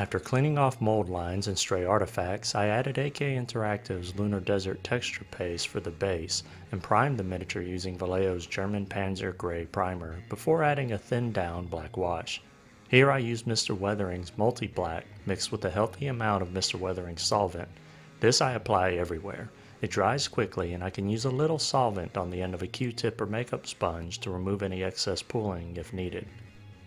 After cleaning off mold lines and stray artifacts, I added AK Interactive's Lunar Desert texture paste for the base and primed the miniature using Vallejo's German Panzer Gray primer before adding a thinned down black wash. Here I used Mr. Weathering's Multi-Black mixed with a healthy amount of Mr. Weathering's solvent. This I apply everywhere. It dries quickly and I can use a little solvent on the end of a Q-tip or makeup sponge to remove any excess pooling if needed.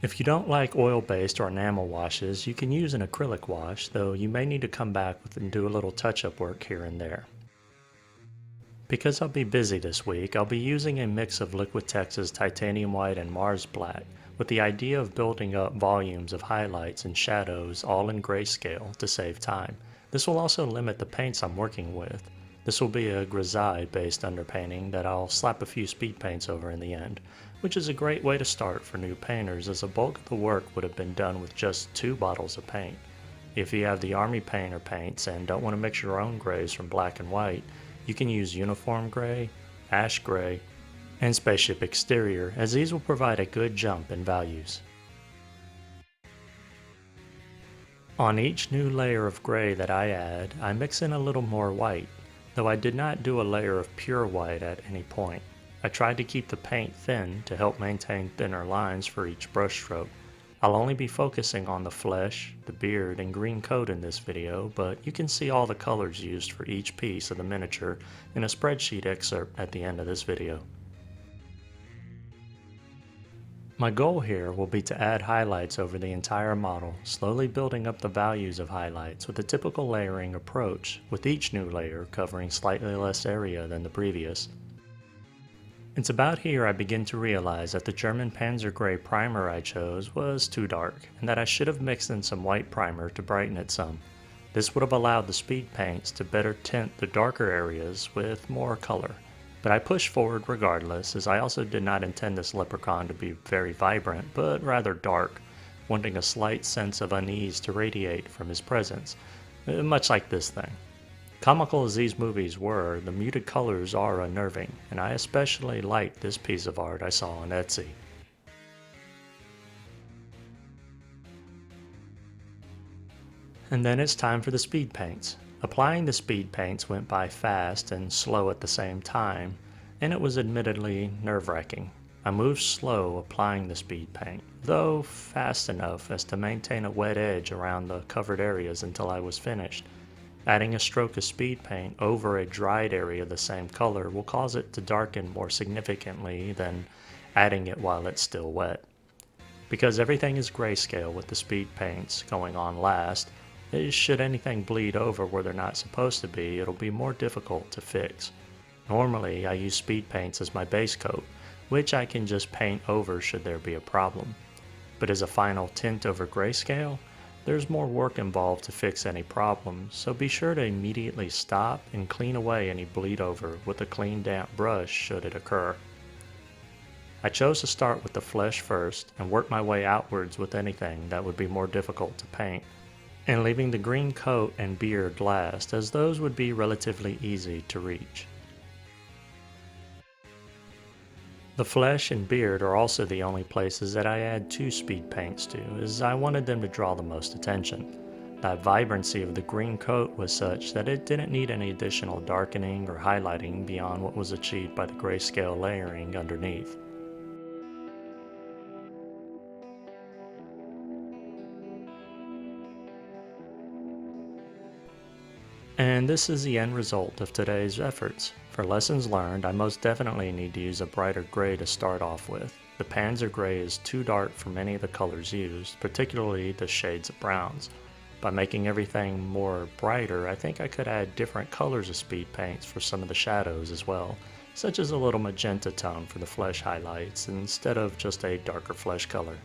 If you don't like oil-based or enamel washes, you can use an acrylic wash, though you may need to come back and do a little touch-up work here and there. Because I'll be busy this week, I'll be using a mix of Liquitex's Titanium White and Mars Black, with the idea of building up volumes of highlights and shadows all in grayscale to save time. This will also limit the paints I'm working with. This will be a grisaille-based underpainting that I'll slap a few speed paints over in the end, which is a great way to start for new painters as a bulk of the work would have been done with just 2 bottles of paint. If you have the Army Painter paints and don't want to mix your own grays from black and white, you can use Uniform Gray, Ash Gray, and Spaceship Exterior, as these will provide a good jump in values. On each new layer of gray that I add, I mix in a little more white, though I did not do a layer of pure white at any point. I tried to keep the paint thin to help maintain thinner lines for each brush stroke. I'll only be focusing on the flesh, the beard, and green coat in this video, but you can see all the colors used for each piece of the miniature in a spreadsheet excerpt at the end of this video. My goal here will be to add highlights over the entire model, slowly building up the values of highlights with a typical layering approach, with each new layer covering slightly less area than the previous. It's about here I begin to realize that the German Panzer Gray primer I chose was too dark, and that I should have mixed in some white primer to brighten it some. This would have allowed the speed paints to better tint the darker areas with more color. But I pushed forward regardless, as I also did not intend this Leprechaun to be very vibrant, but rather dark, wanting a slight sense of unease to radiate from his presence, much like this thing. Comical as these movies were, the muted colors are unnerving, and I especially liked this piece of art I saw on Etsy. And then it's time for the speed paints. Applying the speed paints went by fast and slow at the same time, and it was admittedly nerve-wracking. I moved slow applying the speed paint, though fast enough as to maintain a wet edge around the covered areas until I was finished. Adding a stroke of speed paint over a dried area the same color will cause it to darken more significantly than adding it while it's still wet. Because everything is grayscale with the speed paints going on last, should anything bleed over where they're not supposed to be, it'll be more difficult to fix. Normally, I use speed paints as my base coat, which I can just paint over should there be a problem. But as a final tint over grayscale, there's more work involved to fix any problems, so be sure to immediately stop and clean away any bleed over with a clean damp brush should it occur. I chose to start with the flesh first and work my way outwards with anything that would be more difficult to paint, and leaving the green coat and beard last, as those would be relatively easy to reach. The flesh and beard are also the only places that I add 2 speed paints to, as I wanted them to draw the most attention. That vibrancy of the green coat was such that it didn't need any additional darkening or highlighting beyond what was achieved by the grayscale layering underneath. And this is the end result of today's efforts. For lessons learned, I most definitely need to use a brighter gray to start off with. The Panzer Gray is too dark for many of the colors used, particularly the shades of browns. By making everything more brighter, I think I could add different colors of speed paints for some of the shadows as well, such as a little magenta tone for the flesh highlights instead of just a darker flesh color.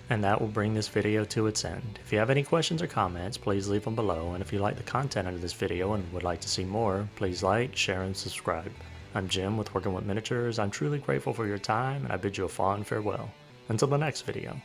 And that will bring this video to its end. If you have any questions or comments, please leave them below, and if you like the content of this video and would like to see more, please like, share, and subscribe. I'm Jim with Working with Miniatures. I'm truly grateful for your time, and I bid you a fond farewell. Until the next video.